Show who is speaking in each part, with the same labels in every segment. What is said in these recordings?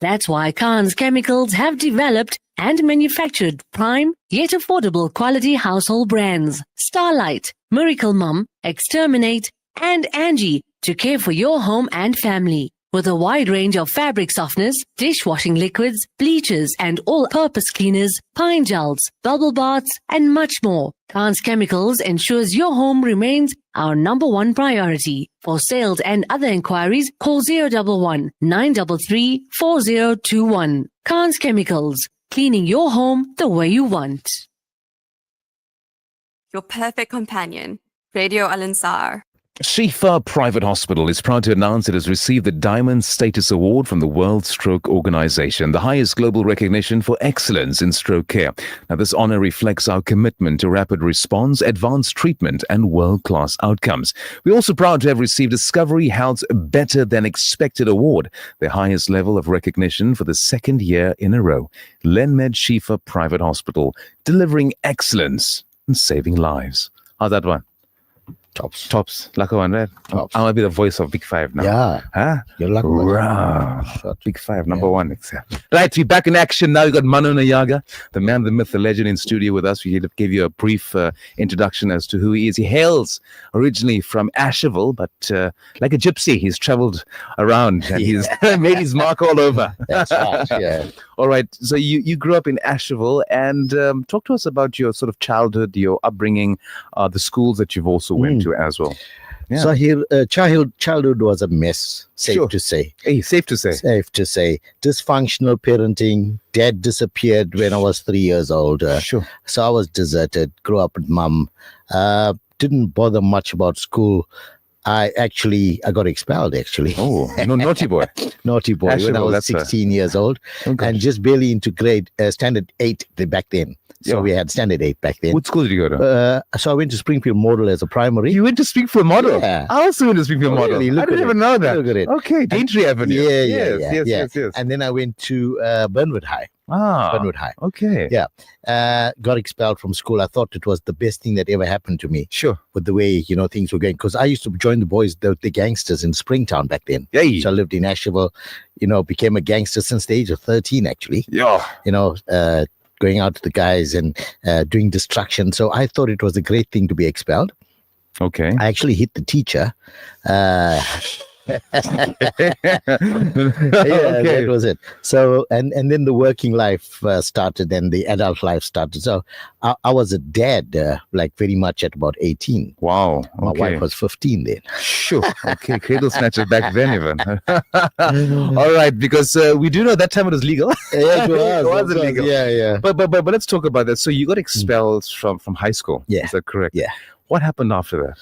Speaker 1: That's why Khan's Chemicals have developed and manufactured prime yet affordable quality household brands Starlight, Miracle Mum, Exterminate, and Angie to care for your home and family. With a wide range of fabric softeners, dishwashing liquids, bleachers, and all-purpose cleaners, pine gels, bubble baths, and much more, Khan's Chemicals ensures your home remains our number one priority. For sales and other inquiries, call 011 933 4021. Khan's Chemicals, cleaning your home the way you want.
Speaker 2: Your perfect companion, Radio Al Ansar.
Speaker 3: Shifa Private Hospital is proud to announce it has received the Diamond Status Award from the World Stroke Organization, the highest global recognition for excellence in stroke care. Now, this honor reflects our commitment to rapid response, advanced treatment, and world-class outcomes. We're also proud to have received Discovery Health's Better Than Expected Award, the highest level of recognition for the second year in a row. Lenmed Shifa Private Hospital, delivering excellence and saving lives. How's that one? Tops. Like one, right?
Speaker 4: Tops.
Speaker 3: I want to be the voice of Big Five now.
Speaker 4: Yeah.
Speaker 3: Huh?
Speaker 4: You're lucky.
Speaker 3: Wow. Big Five, number one. Right, we're back in action now. You got Manu Nayaga, the man, the myth, the legend in studio with us. We gave you a brief introduction as to who he is. He hails originally from Asherville, but like a gypsy, he's traveled around and he's made his mark all over.
Speaker 4: That's right, yeah.
Speaker 3: All right, so you grew up in Asherville, and talk to us about your sort of childhood, your upbringing, the schools that you've also went to as well. Yeah.
Speaker 4: So here, childhood was a mess, safe to say.
Speaker 3: Hey, safe to say.
Speaker 4: Safe to say. Dysfunctional parenting. Dad disappeared when I was 3 years old.
Speaker 3: Sure.
Speaker 4: So I was deserted, grew up with mum. Didn't bother much about school. I got expelled, actually.
Speaker 3: Oh, no, naughty boy.
Speaker 4: Naughty boy, when I was 16 years old. And just barely into standard 8 back then. So we had standard 8 back then.
Speaker 3: What school did you go to?
Speaker 4: So I went to Springfield Model as a primary.
Speaker 3: You went to Springfield Model?
Speaker 4: Yeah.
Speaker 3: I also went to Springfield Model.
Speaker 4: Really?
Speaker 3: I didn't even know that.
Speaker 4: Look at it.
Speaker 3: Okay, Daintree Avenue.
Speaker 4: Yes. And then I went to Burnwood High. Burnwood High.
Speaker 3: Okay.
Speaker 4: Yeah. Got expelled from school. I thought it was the best thing that ever happened to me.
Speaker 3: Sure.
Speaker 4: With the way, things were going. Because I used to join the boys, the gangsters in Springtown back then.
Speaker 3: Yay.
Speaker 4: So I lived in Asherville, became a gangster since the age of 13, actually.
Speaker 3: Yeah.
Speaker 4: Going out to the guys and doing destruction. So I thought it was a great thing to be expelled.
Speaker 3: Okay.
Speaker 4: I actually hit the teacher. That was it. So and then the working life started, and the adult life started. So I was a dad very much at about 18.
Speaker 3: Wow. Okay.
Speaker 4: My wife was 15 then.
Speaker 3: Sure. Okay. Cradle snatcher back then even. All right, because we do know that time it was legal.
Speaker 4: Yeah,
Speaker 3: it was illegal.
Speaker 4: Yeah.
Speaker 3: But let's talk about that. So you got expelled from high school.
Speaker 4: Yeah.
Speaker 3: Is that correct?
Speaker 4: Yeah.
Speaker 3: What happened after that?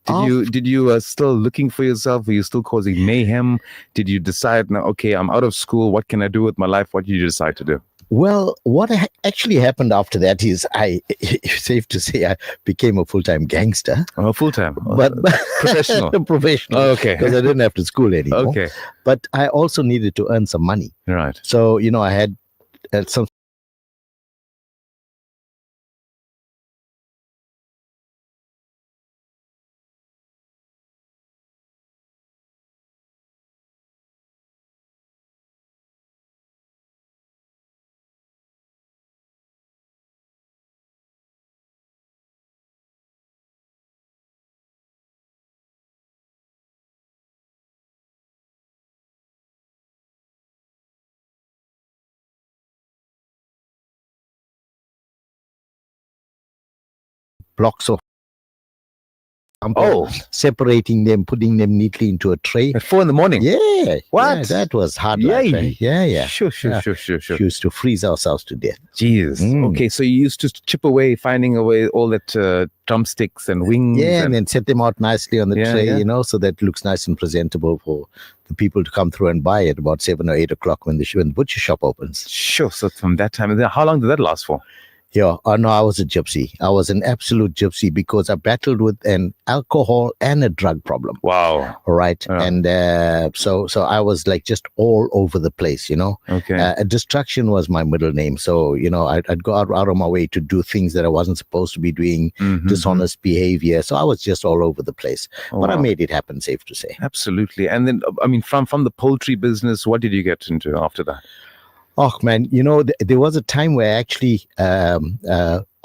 Speaker 3: Did you still looking for yourself? Were you still causing mayhem? Did you decide, now, okay, I'm out of school. What can I do with my life? What did you decide to do?
Speaker 4: Well, what actually happened after that is safe to say, I became a full-time gangster.
Speaker 3: Oh, full-time.
Speaker 4: But
Speaker 3: professional.
Speaker 4: Professional.
Speaker 3: Oh, okay.
Speaker 4: Because I didn't have to school anymore.
Speaker 3: Okay.
Speaker 4: But I also needed to earn some money.
Speaker 3: Right.
Speaker 4: So, I had some blocks of separating them, putting them neatly into a tray.
Speaker 3: At 4 a.m?
Speaker 4: Yeah.
Speaker 3: What?
Speaker 4: Yeah, that was hard life. Eh? Yeah.
Speaker 3: Sure.
Speaker 4: We used to freeze ourselves to death.
Speaker 3: Jeez. Okay, so you used to chip away, finding away all that drumsticks and wings.
Speaker 4: Yeah, and then set them out nicely on the tray,
Speaker 3: yeah.
Speaker 4: So that it looks nice and presentable for the people to come through and buy it about 7 or 8 o'clock when the butcher shop opens.
Speaker 3: Sure. So from that time, how long did that last for?
Speaker 4: Yeah. Oh, no, I was a gypsy. I was an absolute gypsy because I battled with an alcohol and a drug problem.
Speaker 3: Wow.
Speaker 4: All right.
Speaker 3: Yeah.
Speaker 4: And so I was like just all over the place, you know.
Speaker 3: Okay.
Speaker 4: Distraction was my middle name. So, you know, I'd go out of my way to do things that I wasn't supposed to be doing,
Speaker 3: Mhm.
Speaker 4: dishonest behavior. So I was just all over the place.
Speaker 3: Oh,
Speaker 4: But I
Speaker 3: wow.
Speaker 4: made it happen, safe to say.
Speaker 3: Absolutely. And then, I mean, from the poultry business, what did you get into after that?
Speaker 4: Oh, man, you know, there was a time where I actually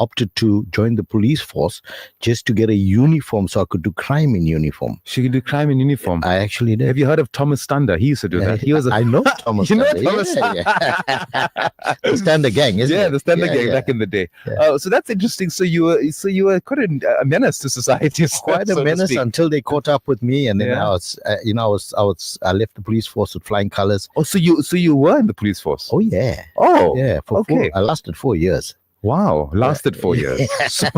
Speaker 4: opted to join the police force just to get a uniform so I could do crime in uniform.
Speaker 3: She could do crime in uniform.
Speaker 4: I actually did.
Speaker 3: Have you heard of Thomas Stander? He used to do that. He was a
Speaker 4: I know Thomas.
Speaker 3: You know
Speaker 4: Stander.
Speaker 3: Thomas
Speaker 4: Yeah. The Stander Gang, isn't
Speaker 3: yeah,
Speaker 4: it?
Speaker 3: the Stander
Speaker 4: Yeah,
Speaker 3: gang
Speaker 4: yeah.
Speaker 3: back in the day.
Speaker 4: Yeah.
Speaker 3: So that's interesting. So you were quite a menace to society.
Speaker 4: Quite a menace until they caught up with me, and then
Speaker 3: Yeah.
Speaker 4: I was, I left the police force with flying colors.
Speaker 3: Oh, so you were in the police force?
Speaker 4: Oh yeah,
Speaker 3: Oh,
Speaker 4: yeah.
Speaker 3: okay.
Speaker 4: I lasted 4 years.
Speaker 3: Wow, lasted 4 years. So-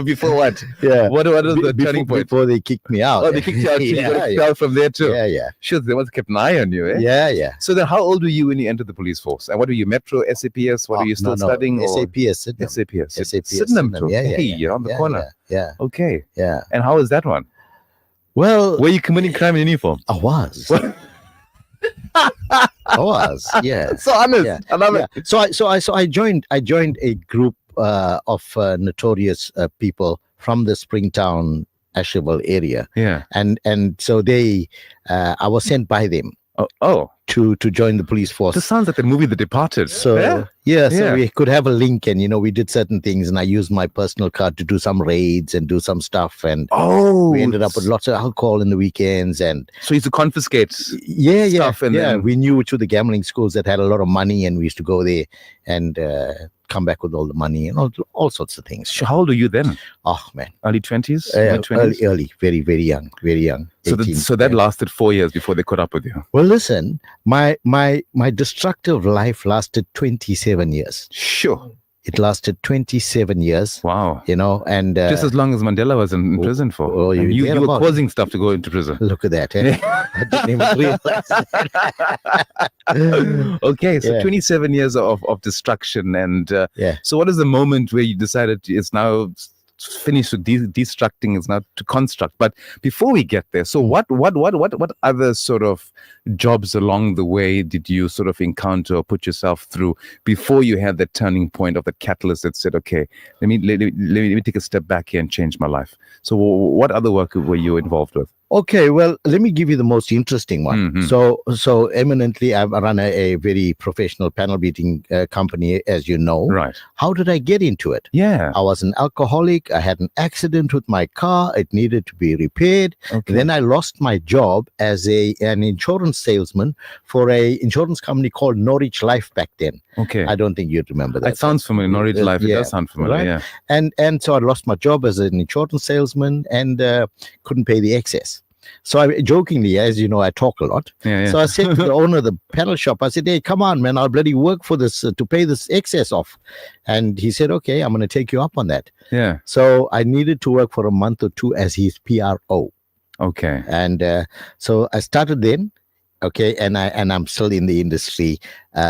Speaker 3: Before what?
Speaker 4: Yeah.
Speaker 3: What was the turning point?
Speaker 4: Before they kicked me out.
Speaker 3: Oh, they kicked you out. So you
Speaker 4: yeah,
Speaker 3: got
Speaker 4: yeah,
Speaker 3: expelled from there too.
Speaker 4: yeah, yeah,
Speaker 3: Sure, they must have kept an eye on you, eh?
Speaker 4: yeah, yeah.
Speaker 3: So then, how old were you when you entered the police force? And what were you, Metro, SAPS? What are you still
Speaker 4: No,
Speaker 3: studying? or-
Speaker 4: SAPS, Sydenham.
Speaker 3: SAPS.
Speaker 4: SAPS,
Speaker 3: Sydenham.
Speaker 4: Sydenham. Yeah, yeah,
Speaker 3: Hey,
Speaker 4: yeah.
Speaker 3: you're on the
Speaker 4: Yeah,
Speaker 3: corner.
Speaker 4: Yeah,
Speaker 3: Okay.
Speaker 4: yeah.
Speaker 3: And how was that one?
Speaker 4: Well,
Speaker 3: Were you committing crime in uniform?
Speaker 4: I was. I was. Yeah.
Speaker 3: So honest.
Speaker 4: Yeah.
Speaker 3: I love
Speaker 4: Yeah.
Speaker 3: it.
Speaker 4: So I joined a group of notorious people from the Springtown Asherville area,
Speaker 3: Yeah.
Speaker 4: and so they I was sent by them
Speaker 3: Oh,
Speaker 4: to join the police force.
Speaker 3: this sounds like the movie The Departed.
Speaker 4: So
Speaker 3: Yeah?
Speaker 4: so
Speaker 3: Yeah.
Speaker 4: we could have a link, and we did certain things, and I used my personal card to do some raids and do some stuff, and
Speaker 3: Oh,
Speaker 4: we ended up with lots of alcohol in the weekends, and
Speaker 3: So you used to confiscate.
Speaker 4: yeah,
Speaker 3: stuff, and
Speaker 4: yeah.
Speaker 3: then-
Speaker 4: We knew which were the gambling schools that had a lot of money, and we used to go there and come back with all the money and all sorts of things.
Speaker 3: How old were you then?
Speaker 4: Oh man,
Speaker 3: Early 20s?
Speaker 4: early,
Speaker 3: Mid-20s?
Speaker 4: early, very, very young, very young.
Speaker 3: So,
Speaker 4: 18,
Speaker 3: so that
Speaker 4: yeah.
Speaker 3: lasted 4 years before they caught up with you.
Speaker 4: Well, listen, my destructive life lasted 27 years.
Speaker 3: Sure.
Speaker 4: It lasted 27 years.
Speaker 3: Wow.
Speaker 4: And
Speaker 3: Just as long as Mandela was in prison for.
Speaker 4: oh,
Speaker 3: And
Speaker 4: you
Speaker 3: you were
Speaker 4: thereabout.
Speaker 3: causing stuff to go into prison.
Speaker 4: look at that. Eh? I didn't even realize that.
Speaker 3: Okay, so
Speaker 4: Yeah.
Speaker 3: 27 years of destruction. And
Speaker 4: Yeah.
Speaker 3: so what is the moment where you decided it's now finished with destructing, it's now to construct? But before we get there, so what other sort of jobs along the way did you sort of encounter or put yourself through before you had that turning point of the catalyst that said, okay, let me take a step back here and change my life? So what other work were you involved with?
Speaker 4: Okay, well, let me give you the most interesting one.
Speaker 3: Mhm.
Speaker 4: So eminently, I run a very professional panel beating company, as you know.
Speaker 3: Right.
Speaker 4: How did I get into it?
Speaker 3: Yeah.
Speaker 4: I was an alcoholic. I had an accident with my car. It needed to be repaired.
Speaker 3: Okay.
Speaker 4: Then I lost my job as an insurance salesman for a insurance company called Norwich Life back then.
Speaker 3: Okay.
Speaker 4: I don't think you'd remember that.
Speaker 3: That sounds familiar. Norwich Life, it
Speaker 4: yeah,
Speaker 3: does sound familiar.
Speaker 4: right.
Speaker 3: Yeah.
Speaker 4: And so I lost my job as an insurance salesman and couldn't pay the excess. So I jokingly, as you know, I talk a lot.
Speaker 3: Yeah.
Speaker 4: So I said to the owner of the panel shop, I said, hey, come on, man, I'll bloody work for this to pay this excess off. And he said, okay, I'm going to take you up on that.
Speaker 3: Yeah.
Speaker 4: So I needed to work for a month or two as his PRO.
Speaker 3: Okay.
Speaker 4: And so I started then. Okay, and I'm still in the industry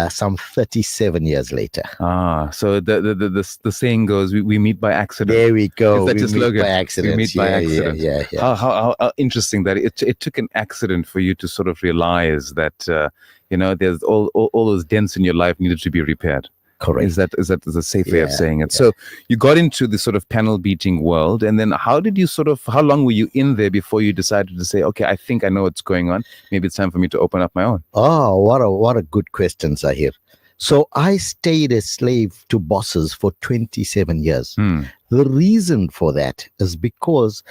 Speaker 4: some 37 years later.
Speaker 3: So the saying goes, we meet by accident.
Speaker 4: There we go.
Speaker 3: Is that
Speaker 4: We
Speaker 3: your
Speaker 4: meet
Speaker 3: slogan?
Speaker 4: by accident.
Speaker 3: We meet by accident.
Speaker 4: Yeah.
Speaker 3: How interesting that it took an accident for you to sort of realize that there's all those dents in your life needed to be repaired.
Speaker 4: Correct.
Speaker 3: Is that a safe way of
Speaker 4: Yeah,
Speaker 3: saying it?
Speaker 4: yeah.
Speaker 3: So you got into the sort of panel beating world, and then how long were you in there before you decided to say, okay, I think I know what's going on. Maybe it's time for me to open up my own.
Speaker 4: Oh, what a good question, Zahir. So I stayed a slave to bosses for 27 years. The reason for that is because,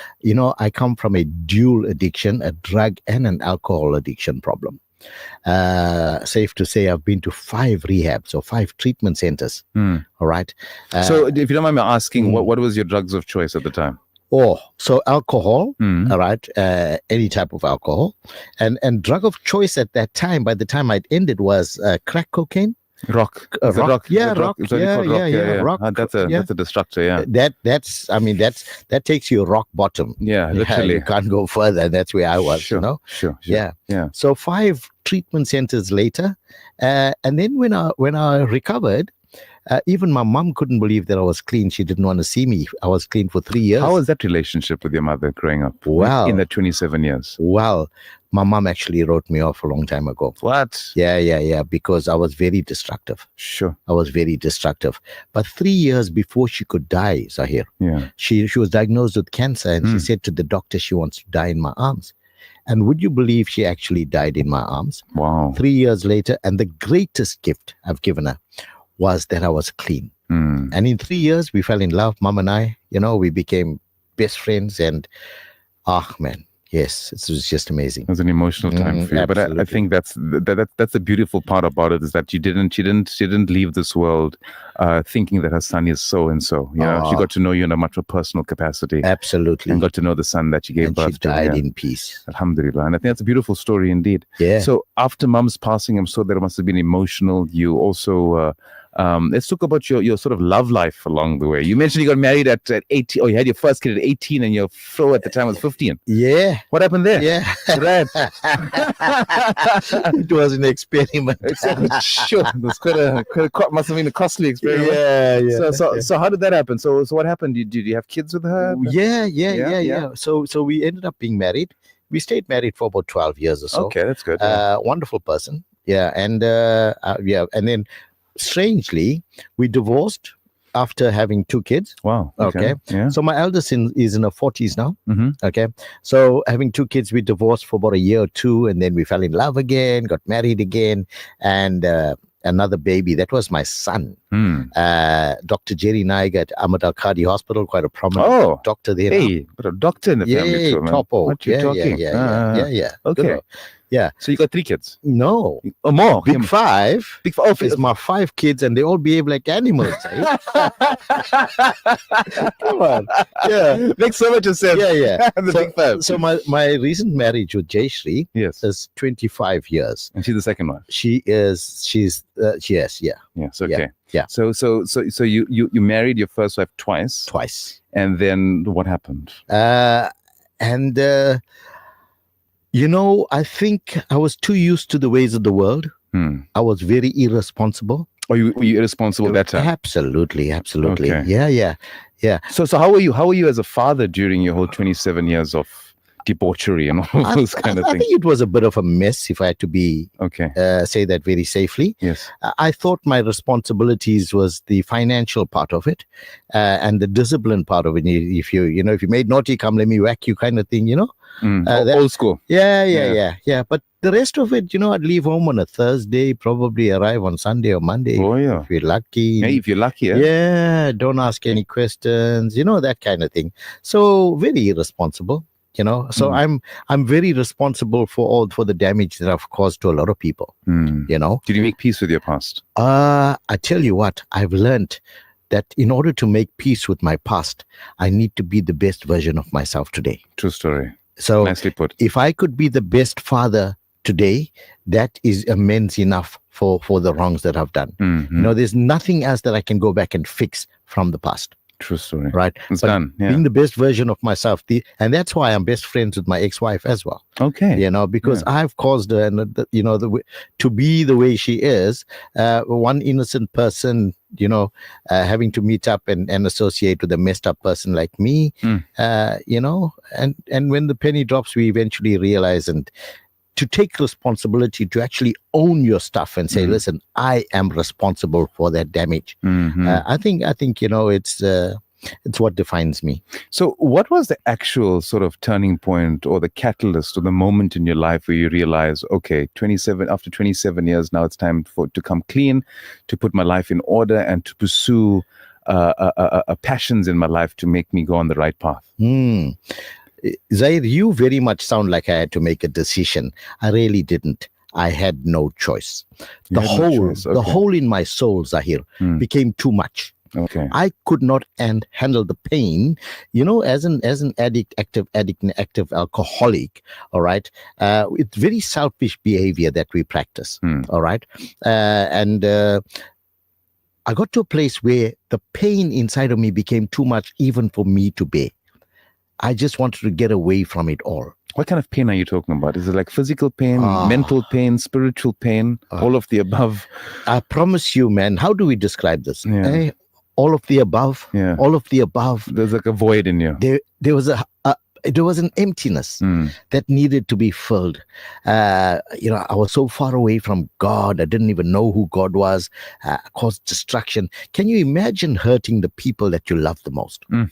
Speaker 4: I come from a dual addiction, a drug and an alcohol addiction problem. Safe to say I've been to 5 rehabs or 5 treatment centers. All right.
Speaker 3: So if you don't mind me asking,
Speaker 4: mm.
Speaker 3: what was your drugs of choice at the time?
Speaker 4: So alcohol,
Speaker 3: Mm.
Speaker 4: all right, any type of alcohol, and drug of choice at that time, by the time I'd ended, was crack cocaine.
Speaker 3: Rock.
Speaker 4: Uh,
Speaker 3: Is it
Speaker 4: rock, yeah,
Speaker 3: Is it
Speaker 4: rock,
Speaker 3: Is that
Speaker 4: yeah,
Speaker 3: called rock?
Speaker 4: yeah, rock,
Speaker 3: That's
Speaker 4: yeah.
Speaker 3: a destructor, yeah.
Speaker 4: That takes you rock bottom.
Speaker 3: Yeah,
Speaker 4: Yeah,
Speaker 3: literally.
Speaker 4: you can't go further. That's where I was,
Speaker 3: Sure.
Speaker 4: Yeah.
Speaker 3: Yeah.
Speaker 4: So 5 treatment centers later, and then when I recovered, Even my mom couldn't believe that I was clean. She didn't want to see me. I was clean for 3 years.
Speaker 3: How was that relationship with your mother growing up?
Speaker 4: Wow.
Speaker 3: In the 27 years.
Speaker 4: Well, my mom actually wrote me off a long time ago.
Speaker 3: What?
Speaker 4: Yeah, because I was very destructive.
Speaker 3: Sure.
Speaker 4: I was very destructive. But 3 years before she could die, Zahir,
Speaker 3: Yeah.
Speaker 4: she was diagnosed with cancer, and she said to the doctor she wants to die in my arms. And would you believe she actually died in my arms?
Speaker 3: Wow.
Speaker 4: 3 years later, and the greatest gift I've given her was that I was clean. And in 3 years, we fell in love, Mom and I. We became best friends, and man, yes, it was just amazing.
Speaker 3: It was an emotional time for you, but I
Speaker 4: absolutely.
Speaker 3: think that's the beautiful part about it, is that she didn't leave this world thinking that her son is so and so. She got to know you in a much more personal capacity,
Speaker 4: Absolutely.
Speaker 3: and got to know the son that she gave
Speaker 4: And
Speaker 3: birth
Speaker 4: she
Speaker 3: to.
Speaker 4: died
Speaker 3: Yeah.
Speaker 4: in peace.
Speaker 3: Alhamdulillah, and I think that's a beautiful story indeed.
Speaker 4: Yeah.
Speaker 3: So after Mum's passing, I'm sure that it must have been emotional. You also. Let's talk about your sort of love life along the way. You mentioned you got married at 18, or you had your first kid at 18, and your flow at the time was 15.
Speaker 4: Yeah.
Speaker 3: What happened there?
Speaker 4: Yeah.
Speaker 3: Right.
Speaker 4: It was an experiment.
Speaker 3: Sure. It was must have been a costly experiment.
Speaker 4: Yeah.
Speaker 3: So how did that happen? So what happened? Did you have kids with her?
Speaker 4: Yeah. So we ended up being married. We stayed married for about 12 years or so.
Speaker 3: Okay, that's good.
Speaker 4: Wonderful person. Yeah. And and then strangely, we divorced after having 2 kids.
Speaker 3: Wow.
Speaker 4: Okay.
Speaker 3: Yeah.
Speaker 4: So my eldest is in her 40s now.
Speaker 3: Mm-hmm.
Speaker 4: Okay. So having 2 kids, we divorced for about a year or 2, and then we fell in love again, got married again, and another baby. That was my son, Dr. Jerry Naig at Ahmed Al Khadi Hospital, quite a prominent doctor there.
Speaker 3: Hey, but a doctor in the family too, man.
Speaker 4: Topo.
Speaker 3: What you talking?
Speaker 4: Yeah.
Speaker 3: Okay.
Speaker 4: Good one. Yeah.
Speaker 3: So you got 3 kids?
Speaker 4: No.
Speaker 3: Oh, more?
Speaker 4: Big five.
Speaker 3: Big five.
Speaker 4: Is my 5 kids, and they all behave like animals. Eh? Come on. Yeah.
Speaker 3: Makes so much sense.
Speaker 4: Yeah.
Speaker 3: The big 5.
Speaker 4: So my recent marriage with Jayashree
Speaker 3: Yes.
Speaker 4: is 25 years.
Speaker 3: And she's the second one.
Speaker 4: She's yes, yeah.
Speaker 3: Yes. Okay.
Speaker 4: Yeah.
Speaker 3: So you married your first wife twice,
Speaker 4: Twice.
Speaker 3: and then what happened?
Speaker 4: I think I was too used to the ways of the world. I was very irresponsible.
Speaker 3: Or were you irresponsible at that time?
Speaker 4: Absolutely.
Speaker 3: Okay.
Speaker 4: Yeah.
Speaker 3: So how were you as a father during your whole 27 years of debauchery and all those kind of
Speaker 4: I
Speaker 3: things?
Speaker 4: think it was a bit of a mess, if I had to be
Speaker 3: Okay.
Speaker 4: say that very safely.
Speaker 3: Yes.
Speaker 4: I thought my responsibilities was the financial part of it, and the discipline part of it. If you made naughty, come let me whack you, kind of thing.
Speaker 3: Old school.
Speaker 4: Yeah. But the rest of it, I'd leave home on a Thursday, probably arrive on Sunday or Monday.
Speaker 3: Oh yeah.
Speaker 4: If you're lucky.
Speaker 3: Hey, if you're lucky.
Speaker 4: Yeah, don't ask any questions, that kind of thing. So very irresponsible, So I'm very responsible for the damage that I've caused to a lot of people,
Speaker 3: Did you make peace with your past?
Speaker 4: I tell you what, I've learned that in order to make peace with my past, I need to be the best version of myself today.
Speaker 3: True story.
Speaker 4: So
Speaker 3: Nicely put.
Speaker 4: if I could be the best father today, that is immense enough for the wrongs that I've done.
Speaker 3: Mhm.
Speaker 4: There's nothing else that I can go back and fix from the past.
Speaker 3: True story.
Speaker 4: Right.
Speaker 3: It's
Speaker 4: But
Speaker 3: done. Yeah.
Speaker 4: being the best version of myself, and that's why I'm best friends with my ex-wife as well.
Speaker 3: Okay.
Speaker 4: Because I've caused her, and to be the way she is, one innocent person, having to meet up and associate with a messed up person like me, and when the penny drops, we eventually realize and to take responsibility, to actually own your stuff and say, listen, I am responsible for that damage. I think it's what defines me.
Speaker 3: So what was the actual sort of turning point or the catalyst or the moment in your life where you realize, okay, after 27 years, now it's time to come clean, to put my life in order and to pursue passions in my life to make me go on the right path?
Speaker 4: Zahir, you very much sound like I had to make a decision. I really didn't. I had no choice. The hole in my soul, Zahir, became too much.
Speaker 3: Okay.
Speaker 4: I could not handle the pain. As an active alcoholic, all right, it's very selfish behavior that we practice, all right, and I got to a place where the pain inside of me became too much even for me to bear. I just wanted to get away from it all.
Speaker 3: What kind of pain are you talking about? Is it like physical pain,
Speaker 4: Ah.
Speaker 3: mental pain, spiritual pain, all of the above?
Speaker 4: I promise you, man, how do we describe this?
Speaker 3: Yeah.
Speaker 4: Eh? All of the above,
Speaker 3: Yeah.
Speaker 4: all of the above.
Speaker 3: There's like a void in you.
Speaker 4: There was there was an emptiness
Speaker 3: Mm.
Speaker 4: that needed to be filled. I was so far away from God. I didn't even know who God was. Caused destruction. Can you imagine hurting the people that you love the most?
Speaker 3: Mm.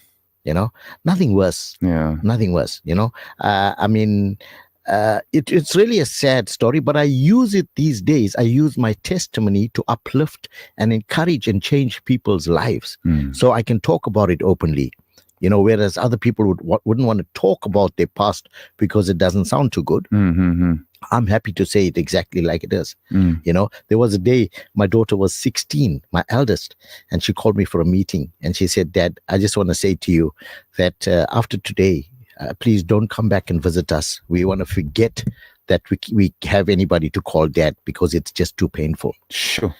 Speaker 4: Nothing worse.
Speaker 3: Yeah.
Speaker 4: Nothing worse. It's really a sad story, but I use it these days. I use my testimony to uplift and encourage and change people's lives,
Speaker 3: Mm.
Speaker 4: so I can talk about it openly. Whereas other people wouldn't want to talk about their past because it doesn't sound too good.
Speaker 3: Mm-hmm.
Speaker 4: I'm happy to say it exactly like it is.
Speaker 3: Mm.
Speaker 4: There was a day my daughter was 16, my eldest, and she called me for a meeting and she said, "Dad, I just want to say to you that after today, please don't come back and visit us. We want to forget that we have anybody to call Dad because it's just too painful."
Speaker 3: Sure.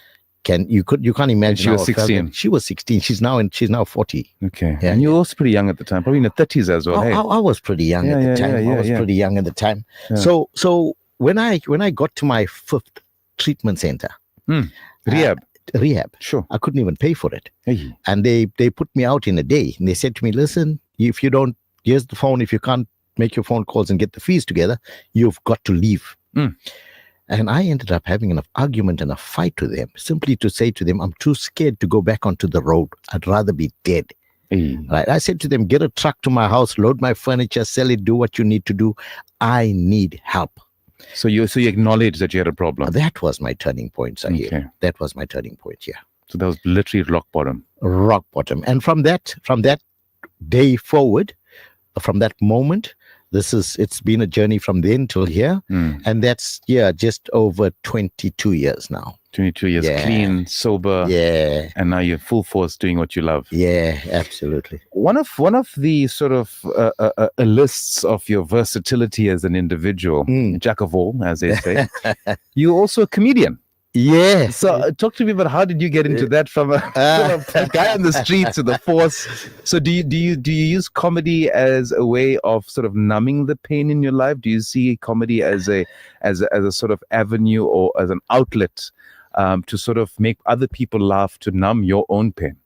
Speaker 4: You can't imagine.
Speaker 3: She was
Speaker 4: how I felt.
Speaker 3: 16.
Speaker 4: She was 16. She's now 40.
Speaker 3: Okay.
Speaker 4: Yeah,
Speaker 3: And you were also pretty young at the time, probably in the 30s as well. Hey.
Speaker 4: I was pretty young
Speaker 3: Yeah,
Speaker 4: at the
Speaker 3: yeah,
Speaker 4: time.
Speaker 3: yeah,
Speaker 4: I was
Speaker 3: yeah.
Speaker 4: pretty young at the time.
Speaker 3: Yeah.
Speaker 4: So when I got to my 5th treatment center,
Speaker 3: Rehab.
Speaker 4: rehab,
Speaker 3: Sure.
Speaker 4: I couldn't even pay for it.
Speaker 3: Hey.
Speaker 4: And they put me out in a day. And they said to me, "Listen, if you don't, here's the phone. If you can't make your phone calls and get the fees together, you've got to leave."
Speaker 3: Mm.
Speaker 4: And I ended up having an argument and a fight with them, simply to say to them, "I'm too scared to go back onto the road. I'd rather be dead."
Speaker 3: Hey.
Speaker 4: Right? I said to them, "Get a truck to my house, load my furniture, sell it, do what you need to do. I need help."
Speaker 3: So you acknowledge that you had a problem.
Speaker 4: That was my turning point, Sahir.
Speaker 3: Okay.
Speaker 4: That was my turning point, yeah.
Speaker 3: So that was literally rock bottom.
Speaker 4: Rock bottom. And from that day forward, from that moment, it's been a journey from then till here.
Speaker 3: Mm.
Speaker 4: And that's, just over 22 years now.
Speaker 3: 22 years
Speaker 4: Yeah.
Speaker 3: clean, sober,
Speaker 4: Yeah.
Speaker 3: and now you're full force doing what you love.
Speaker 4: Yeah, absolutely.
Speaker 3: One of the sort of lists of your versatility as an individual, jack of all, as they say. You're also a comedian.
Speaker 4: Yeah.
Speaker 3: So talk to me about how did you get into that from a guy on the streets to the force. So do you use comedy as a way of sort of numbing the pain in your life? Do you see comedy as a sort of avenue or as an outlet to sort of make other people laugh, to numb your own pain?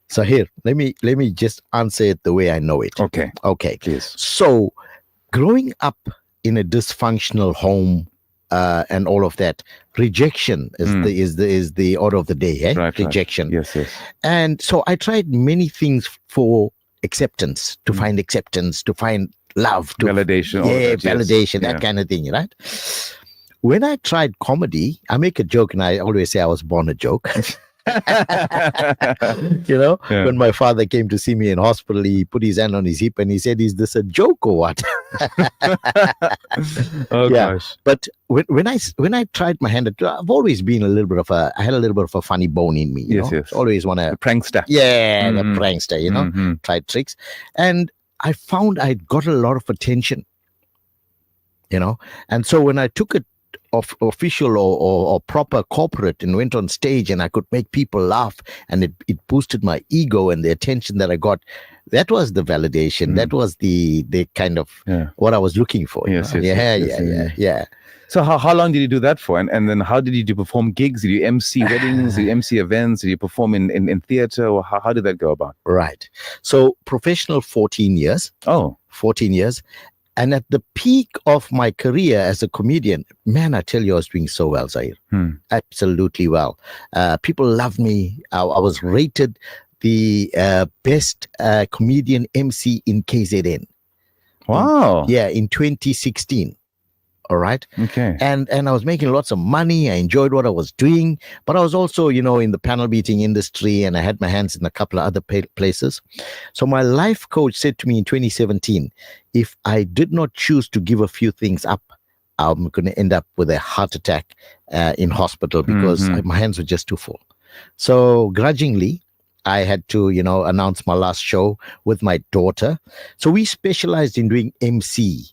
Speaker 4: So here, let me just answer it the way I know it.
Speaker 3: Okay,
Speaker 4: Okay.
Speaker 3: please.
Speaker 4: So growing up in a dysfunctional home, and all of that, rejection is the order of the day. Eh?
Speaker 3: Right.
Speaker 4: Rejection.
Speaker 3: Yes.
Speaker 4: And so I tried many things for acceptance, to find acceptance, to find love, to
Speaker 3: Validation. all
Speaker 4: yeah,
Speaker 3: that, yes.
Speaker 4: validation, that
Speaker 3: Yeah.
Speaker 4: kind of thing, right? When I tried comedy, I make a joke and I always say I was born a joke.
Speaker 3: Yeah.
Speaker 4: When my father came to see me in hospital, he put his hand on his hip and he said, "Is this a joke or what?"
Speaker 3: Oh
Speaker 4: Yeah.
Speaker 3: gosh.
Speaker 4: But when I tried my hand at, I've always been I had a little bit of a funny bone in me.
Speaker 3: Yes, yes.
Speaker 4: Always want
Speaker 3: The
Speaker 4: to,
Speaker 3: prankster.
Speaker 4: the
Speaker 3: Mhm.
Speaker 4: prankster,
Speaker 3: Mhm.
Speaker 4: try tricks. And I found I got a lot of attention, and so when I took it of official or proper corporate and went on stage and I could make people laugh and it boosted my ego and the attention that I got, that was the validation. That was the kind of
Speaker 3: Yeah.
Speaker 4: what I was looking for.
Speaker 3: Yes, yes,
Speaker 4: Yeah.
Speaker 3: yes. So how long did you do that for? And then how did you perform gigs? Did you MC weddings? Did you MC events? Did you perform in theater? Or how did that go about?
Speaker 4: Right. So professional 14 years.
Speaker 3: Oh,
Speaker 4: 14 years. And at the peak of my career as a comedian, man, I tell you, I was doing so well, Zahir. Absolutely well. People loved me. I was rated the best comedian MC in KZN.
Speaker 3: wow.
Speaker 4: Yeah, in 2016. All right.
Speaker 3: Okay.
Speaker 4: And I was making lots of money. I enjoyed what I was doing, but I was also, in the panel beating industry, and I had my hands in a couple of other places. So my life coach said to me in 2017, if I did not choose to give a few things up, I'm going to end up with a heart attack in hospital because my hands were just too full. So grudgingly, I had to, announce my last show with my daughter. So we specialized in doing MC.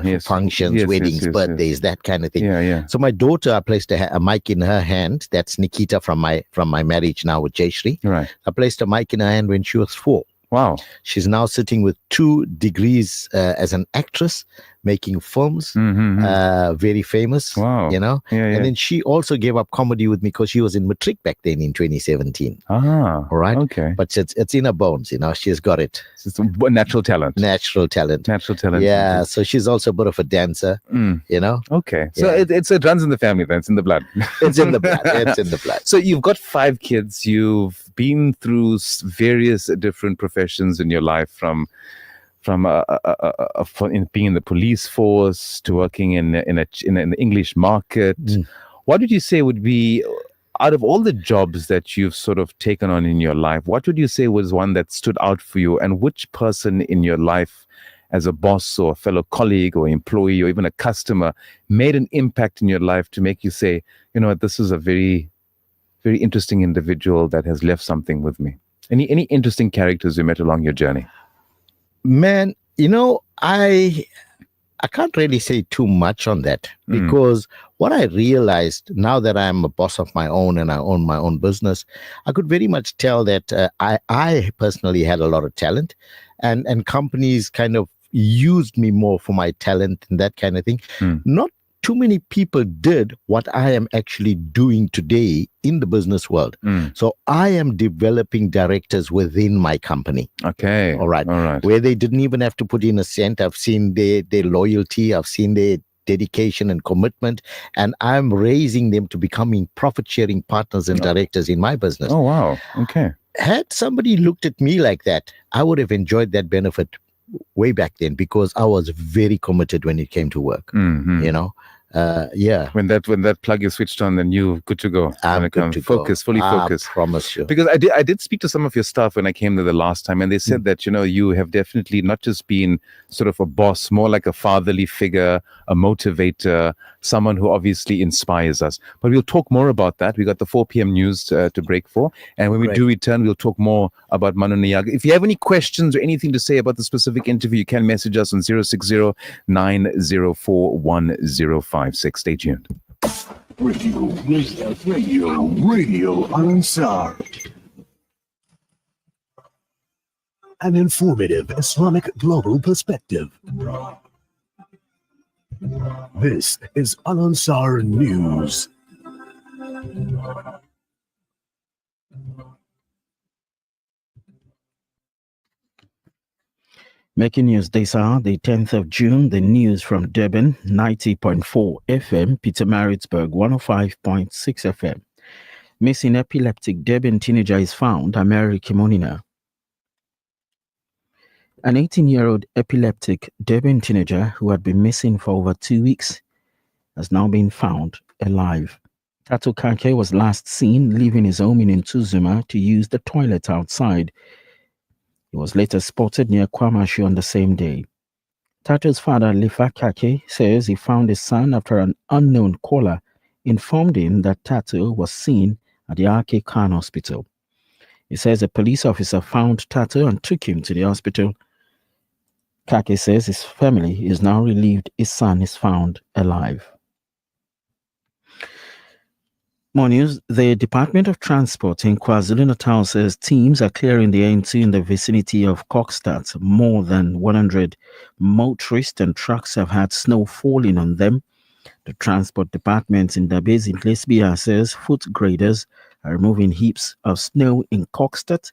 Speaker 3: Yes.
Speaker 4: Functions,
Speaker 3: Yes,
Speaker 4: weddings,
Speaker 3: yes,
Speaker 4: birthdays, that kind of thing.
Speaker 3: Yeah.
Speaker 4: So my daughter, I placed a mic in her hand. That's Nikita from my marriage now with Jayshri.
Speaker 3: Right.
Speaker 4: I placed a mic in her hand when she was 4.
Speaker 3: Wow.
Speaker 4: She's now sitting with 2 degrees as an actress, making films, very famous,
Speaker 3: Wow.
Speaker 4: you know.
Speaker 3: Yeah, yeah.
Speaker 4: And then she also gave up comedy with me because she was in matric back then in 2017.
Speaker 3: Ah,
Speaker 4: All right.
Speaker 3: okay.
Speaker 4: But it's in her bones, you know. She's got it.
Speaker 3: It's a natural talent.
Speaker 4: Natural talent.
Speaker 3: Natural talent.
Speaker 4: Yeah. So she's also a bit of a dancer, you know.
Speaker 3: Okay. So
Speaker 4: Yeah.
Speaker 3: it runs in the family then. It's in the blood.
Speaker 4: It's in the blood. It's in the blood.
Speaker 3: So you've got 5 kids. You've been through various different professions in your life, from being in the police force to working in the English market. What would you say would be, out of all the jobs that you've sort of taken on in your life, what would you say was one that stood out for you, and which person in your life, as a boss or a fellow colleague or employee or even a customer, made an impact in your life to make you say, you know what, this is a very, very interesting individual that has left something with me? Any interesting characters you met along your journey?
Speaker 4: Man, you know, I can't really say too much on that, because what I realized now that I'm a boss of my own and I own my own business, I could very much tell that I personally had a lot of talent, and companies kind of used me more for my talent and that kind of thing. Not too many people did what I am actually doing today in the business world. So I am developing directors within my company.
Speaker 3: Okay.
Speaker 4: All right.
Speaker 3: All right.
Speaker 4: Where they didn't even have to put in a cent. I've seen their loyalty. I've seen their dedication and commitment, and I'm raising them to becoming profit-sharing partners and directors in my business.
Speaker 3: Oh, wow. Okay.
Speaker 4: Had somebody looked at me like that, I would have enjoyed that benefit way back then, because I was very committed when it came to work. You know, yeah.
Speaker 3: When that plug is switched on, then you're good to go.
Speaker 4: I'm good to go.
Speaker 3: Fully focused.
Speaker 4: I promise you.
Speaker 3: Because I did speak to some of your staff when I came there the last time, and they said that, you know, you have definitely not just been sort of a boss, more like a fatherly figure, a motivator, someone who obviously inspires us. But we'll talk more about that. We got the 4 p.m. news to break for, and when we do return, we'll talk more about Manu Nyaga. If you have any questions or anything to say about the specific interview, you can message us on 060-904-1056. Stay tuned.
Speaker 5: Radio Al Ansar. An informative Islamic global perspective. This is Al Ansar News.
Speaker 6: Making news this hour, the 10th of June, the news from Durban, 90.4 FM, Pietermaritzburg, 105.6 FM. Missing epileptic Durban teenager is found, Ameri Kimonina. An 18-year-old epileptic Durban teenager who had been missing for over 2 weeks has now been found alive. Tato Kake was last seen leaving his home in Ntuzuma to use the toilet outside. He was later spotted near Kwamashu on the same day. Tato's father, Lifa Kake, says he found his son after an unknown caller informed him that Tato was seen at the RK Khan Hospital. He says a police officer found Tato and took him to the hospital. Kake says his family is now relieved his son is found alive. More news. The Department of Transport in KwaZulu-Natal says teams are clearing the N2 in the vicinity of Kokstad. More than 100 motorists and trucks have had snow falling on them. The Transport Department in Dabezi in Lesbia says foot graders are removing heaps of snow in Kokstad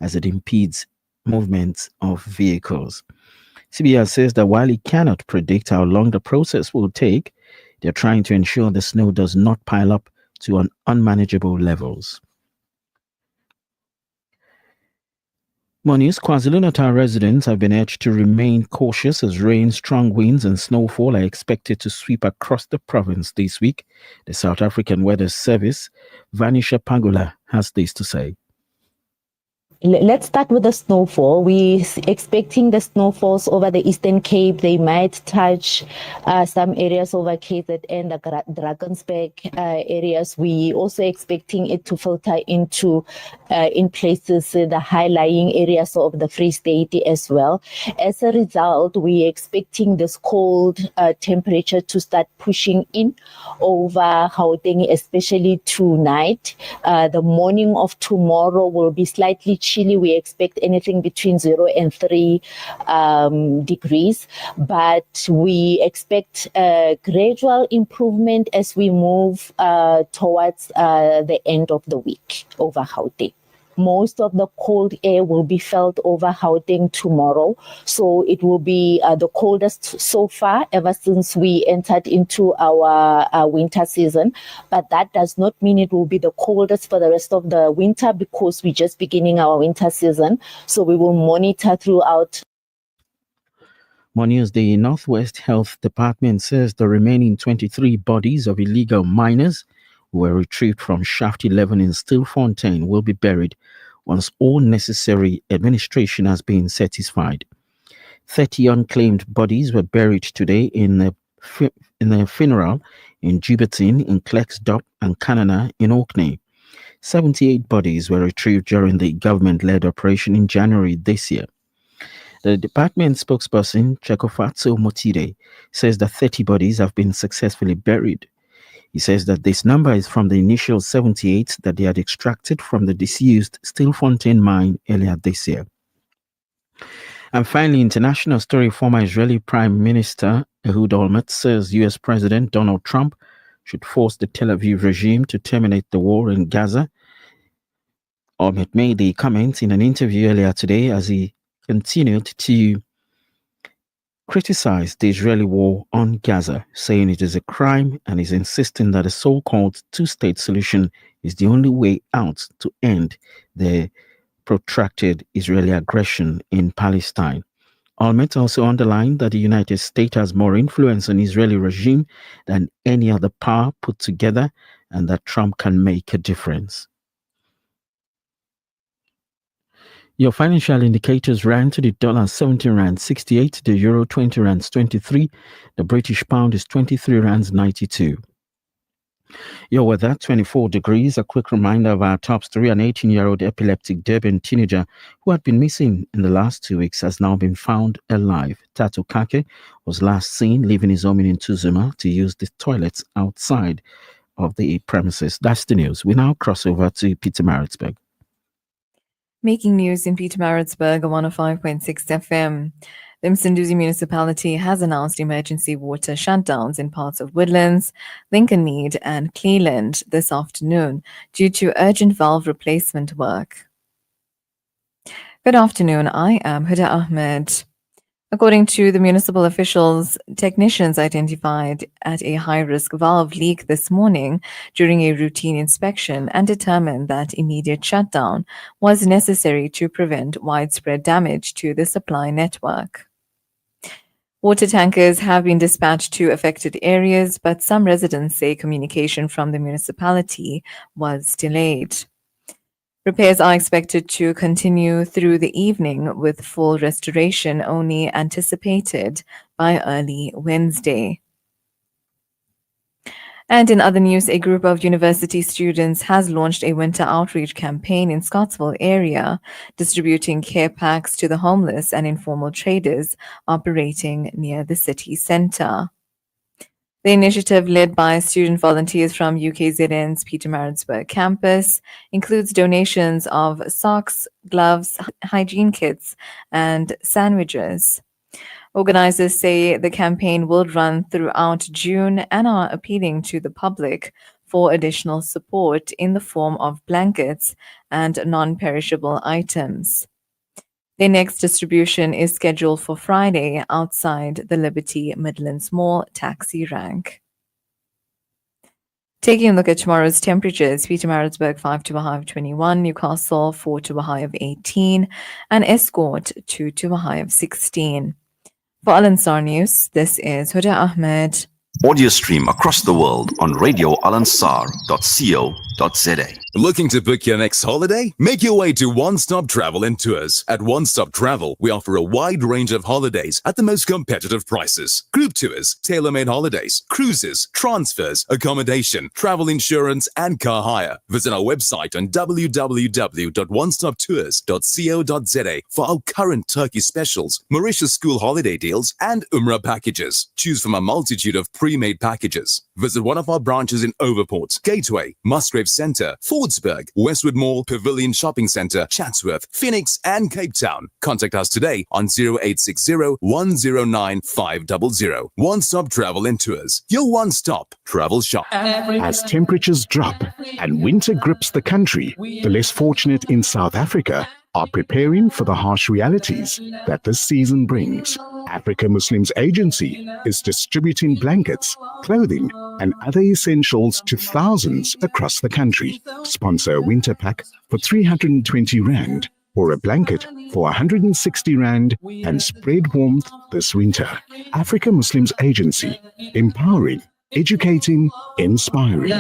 Speaker 6: as it impedes movement of vehicles. CBR says that while it cannot predict how long the process will take, they're trying to ensure the snow does not pile up to unmanageable levels. More news. KwaZulu-Natal residents have been urged to remain cautious as rain, strong winds and snowfall are expected to sweep across the province this week. The South African Weather Service, Vanisha Pangula, has this to say.
Speaker 7: Let's start with the snowfall. We're expecting the snowfalls over the Eastern Cape. They might touch some areas over KZN and the Drakensberg areas. We also expecting it to filter into in places the high-lying areas of the Free State as well. As a result, we're expecting this cold temperature to start pushing in over Gauteng, especially tonight. The morning of tomorrow will be slightly chilly initially we expect anything between 0 and 3 degrees, but we expect a gradual improvement as we move towards the end of the week over Gauteng. Most of the cold air will be felt over Gauteng tomorrow. So it will be the coldest so far ever since we entered into our winter season. But that does not mean it will be the coldest for the rest of the winter, because we're just beginning our winter season. So we will monitor throughout.
Speaker 6: More news. The Northwest Health Department says the remaining 23 bodies of illegal miners who were retrieved from Shaft 11 in Stilfontein will be buried once all necessary administration has been satisfied. 30 unclaimed bodies were buried today in a funeral in Jubatin, in Klexdorp, and Kanana in Orkney. 78 bodies were retrieved during the government-led operation in January this year. The department spokesperson, Chekofatso Motide, says that 30 bodies have been successfully buried. He says that this number is from the initial 78 that they had extracted from the disused Stilfontein mine earlier this year. And finally, international story. Former Israeli Prime Minister Ehud Olmert says US President Donald Trump should force the Tel Aviv regime to terminate the war in Gaza. Olmert made the comments in an interview earlier today as he continued to criticized the Israeli war on Gaza, saying it is a crime, and is insisting that a so-called two-state solution is the only way out to end the protracted Israeli aggression in Palestine. Olmert also underlined that the United States has more influence on the Israeli regime than any other power put together, and that Trump can make a difference. Your financial indicators ran to the dollar 17 rand 68, the euro 20 rands 23, the British pound is 23 rands 92. Your weather, 24 degrees. A quick reminder of our top story: an 18-year-old epileptic Durban teenager who had been missing in the last 2 weeks has now been found alive. Tatu Kake was last seen leaving his home in Ntuzuma to use the toilets outside of the premises. That's the news. We now cross over to Pietermaritzburg.
Speaker 8: Making news in Pietermaritzburg, 105.6 FM. The Msunduzi municipality has announced emergency water shutdowns in parts of Woodlands, Lincolnmead, and Cleveland this afternoon due to urgent valve replacement work. Good afternoon, I am Huda Ahmed. According to the municipal officials, technicians identified at a high-risk valve leak this morning during a routine inspection and determined that immediate shutdown was necessary to prevent widespread damage to the supply network. Water tankers have been dispatched to affected areas, but some residents say communication from the municipality was delayed. Repairs are expected to continue through the evening, with full restoration only anticipated by early Wednesday. And in other news, a group of university students has launched a winter outreach campaign in Scottsville area, distributing care packs to the homeless and informal traders operating near the city centre. The initiative, led by student volunteers from UKZN's Pietermaritzburg campus, includes donations of socks, gloves, hygiene kits, and sandwiches. Organizers say the campaign will run throughout June and are appealing to the public for additional support in the form of blankets and non-perishable items. Their next distribution is scheduled for Friday outside the Liberty Midlands Mall taxi rank. Taking a look at tomorrow's temperatures: Pietermaritzburg 5 to a high of 21, Newcastle 4 to a high of 18, and Escort 2 to a high of 16. For Al Ansar News, this is Huda Ahmed.
Speaker 9: Audio stream across the world on radioalansar.co.za.
Speaker 3: Looking to book your next holiday? Make your way to One Stop Travel and Tours. At One Stop Travel, we offer a wide range of holidays at the most competitive prices. Group tours, tailor-made holidays, cruises, transfers, accommodation, travel insurance, and car hire. Visit our website on www.onestoptours.co.za for our current Turkey specials, Mauritius school holiday deals, and Umrah packages. Choose from a multitude of
Speaker 10: pre-made packages. Visit one of our branches in Overport, Gateway, Musgrave Centre, Fordsburg, Westwood Mall, Pavilion Shopping Centre, Chatsworth, Phoenix and Cape Town. Contact us today on 0860 109 500. One-stop travel and tours. Your one-stop travel shop.
Speaker 5: As temperatures drop and winter grips the country, the less fortunate in South Africa are preparing for the harsh realities that this season brings. Africa Muslims Agency is distributing blankets, clothing, and other essentials to thousands across the country. Sponsor a winter pack for 320 Rand or a blanket for 160 Rand and spread warmth this winter. Africa Muslims Agency, empowering, educating, inspiring.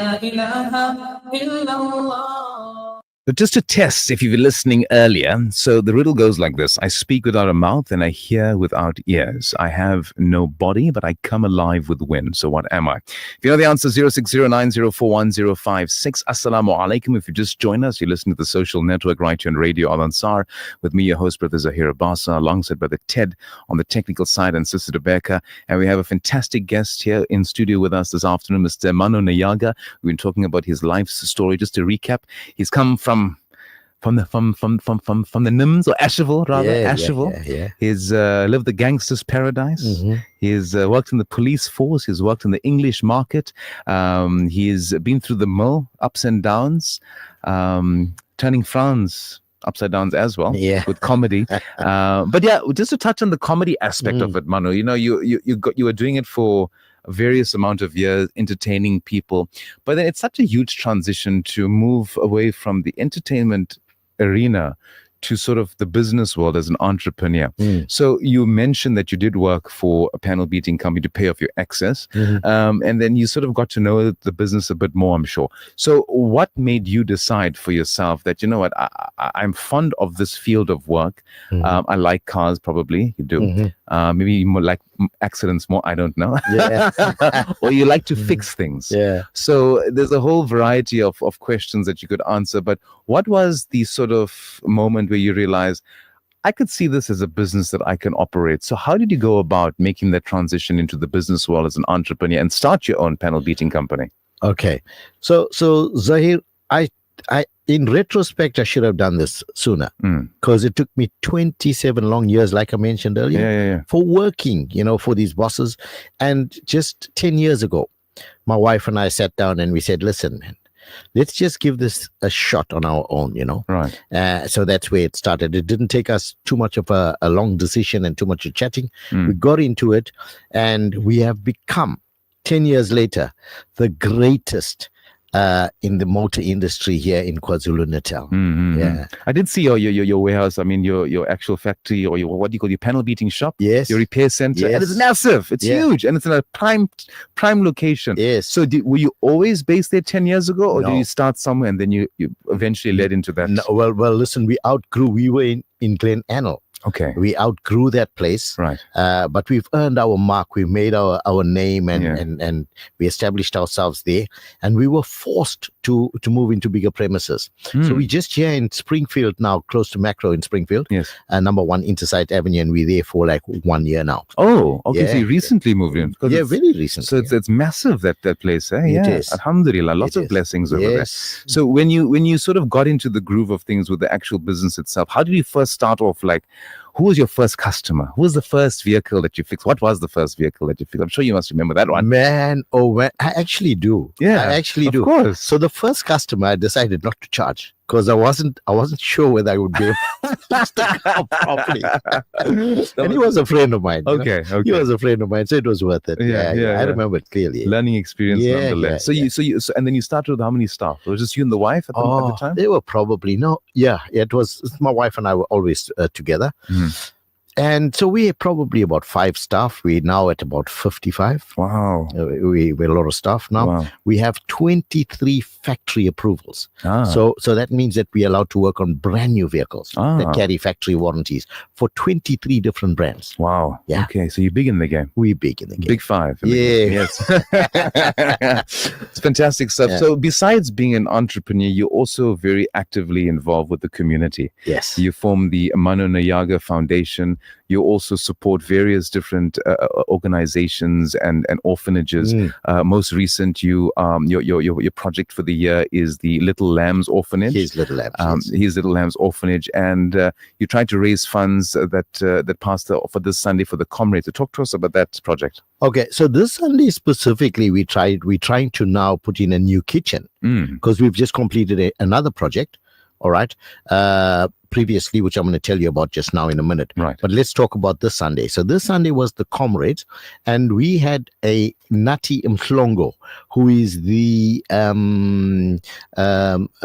Speaker 3: But just to test if you've been listening earlier, so the riddle goes like this. I speak without a mouth and I hear without ears. I have no body, but I come alive with wind. So what am I? If you know the answer, 0609041056. Assalamu alaikum. If you just join us, you listen to the social network right here on Radio Al Ansar with me, your host, Brother Zahir Abasa, alongside Brother Ted on the technical side and Sister Rebecca. And we have a fantastic guest here in studio with us this afternoon, Mr. Mano Nyaga. We've been talking about his life story. Just to recap, he's come from the Nims or Asheville, rather. Asheville.
Speaker 4: Yeah.
Speaker 3: He's lived the gangster's paradise.
Speaker 4: Mm-hmm.
Speaker 3: He's worked in the police force. He's worked in the English market. He's been through the mill, ups and downs, turning frowns upside downs as well, with comedy. But yeah, just to touch on the comedy aspect of it, Manu. You know, you were doing it for a various amount of years, entertaining people, but then it's such a huge transition to move away from the entertainment arena to sort of the business world as an entrepreneur. So you mentioned that you did work for a panel beating company to pay off your excess, and then you sort of got to know the business a bit more, I'm sure. So what made you decide for yourself that, you know what, I'm fond of this field of work. I like cars, probably. You do. Maybe you more like accidents more, I don't know. Or you like to fix things. So there's a whole variety of questions that you could answer, but what was the sort of moment where you realize I could see this as a business that I can operate? So how did you go about making that transition into the business world as an entrepreneur and start your own panel beating company?
Speaker 4: Okay. So Zahir, I in retrospect, I should have done this sooner because it took me 27 long years, like I mentioned earlier, for working, for these bosses. And just 10 years ago, my wife and I sat down and we said, listen, man, let's just give this a shot on our own,
Speaker 3: Right.
Speaker 4: So that's where it started. It didn't take us too much of a long decision and too much of chatting. We got into it and we have become, 10 years later, the greatest in the motor industry here in KwaZulu-Natal. Yeah.
Speaker 3: I did see your warehouse. I mean, your actual factory, or what do you call your panel beating shop?
Speaker 4: Yes.
Speaker 3: Your repair center.
Speaker 4: Yes.
Speaker 3: And it's massive. It's huge. And it's in a prime location.
Speaker 4: Yes.
Speaker 3: So were you always based there 10 years ago, or
Speaker 4: No.
Speaker 3: did you start somewhere and then you eventually led into that?
Speaker 4: No, well, listen, we were in Glen Anil.
Speaker 3: Okay.
Speaker 4: We outgrew that place.
Speaker 3: Right.
Speaker 4: But we've earned our mark. We've made our name and we established ourselves there. And we were forced to move into bigger premises. So we're just here in Springfield now, close to Macro in Springfield.
Speaker 3: Yes.
Speaker 4: Number 1 Intersite Avenue, and we're there for like 1 year now.
Speaker 3: Oh, okay. So
Speaker 4: Yeah.
Speaker 3: you recently moved in. 'Cause
Speaker 4: Yeah,
Speaker 3: it's-
Speaker 4: very recently.
Speaker 3: So it's massive that place, eh?
Speaker 4: It
Speaker 3: Yeah.
Speaker 4: is.
Speaker 3: Alhamdulillah, lots
Speaker 4: It
Speaker 3: of
Speaker 4: is.
Speaker 3: blessings over there.
Speaker 4: Yes.
Speaker 3: So when you sort of got into the groove of things with the actual business itself, how did you first start off? Like, who was your first customer? Who was the first vehicle that you fixed? What was the first vehicle that you fixed? I'm sure you must remember that one.
Speaker 4: Man, I actually do.
Speaker 3: Yeah,
Speaker 4: I actually
Speaker 3: of
Speaker 4: do.
Speaker 3: course.
Speaker 4: So the first customer, I decided not to charge because I wasn't sure whether I would be able to fix the car properly. And he was a friend of mine. you know.
Speaker 3: Okay.
Speaker 4: He was a friend of mine, so it was worth it.
Speaker 3: Yeah.
Speaker 4: I remember it clearly.
Speaker 3: Learning experience
Speaker 4: Yeah,
Speaker 3: nonetheless.
Speaker 4: yeah,
Speaker 3: So and then you started with how many staff? Was it just you and the wife at the time?
Speaker 4: They were probably it was my wife and I were always together. And so we had probably about 5 staff. We're now at about 55.
Speaker 3: Wow.
Speaker 4: We're a lot of staff now.
Speaker 3: Wow.
Speaker 4: We have 23 factory approvals.
Speaker 3: Ah.
Speaker 4: So that means that we're allowed to work on brand new vehicles
Speaker 3: Ah.
Speaker 4: that carry factory warranties for 23 different brands.
Speaker 3: Wow.
Speaker 4: Yeah.
Speaker 3: Okay. So you're big in the game.
Speaker 4: We're big in the game.
Speaker 3: Big 5. in the
Speaker 4: Yeah.
Speaker 3: game. Yes. It's fantastic stuff.
Speaker 4: Yeah.
Speaker 3: So besides being an entrepreneur, you're also very actively involved with the community.
Speaker 4: Yes.
Speaker 3: You formed the Mano Nyaga Foundation. you also support various different organizations and orphanages. Most recent, your project for the year is the Little Lambs Orphanage.
Speaker 4: His Little Lambs. Yes.
Speaker 3: His Little Lambs Orphanage, and you tried to raise funds that passed for this Sunday for the Comrades. So talk to us about that project.
Speaker 4: Okay, so this Sunday specifically, we're trying to now put in a new kitchen because we've just completed another project. All right. Previously, which I'm going to tell you about just now in a minute.
Speaker 3: Right.
Speaker 4: But let's talk about this Sunday. So this Sunday was the Comrades, and we had a Nati Mhlongo, who is the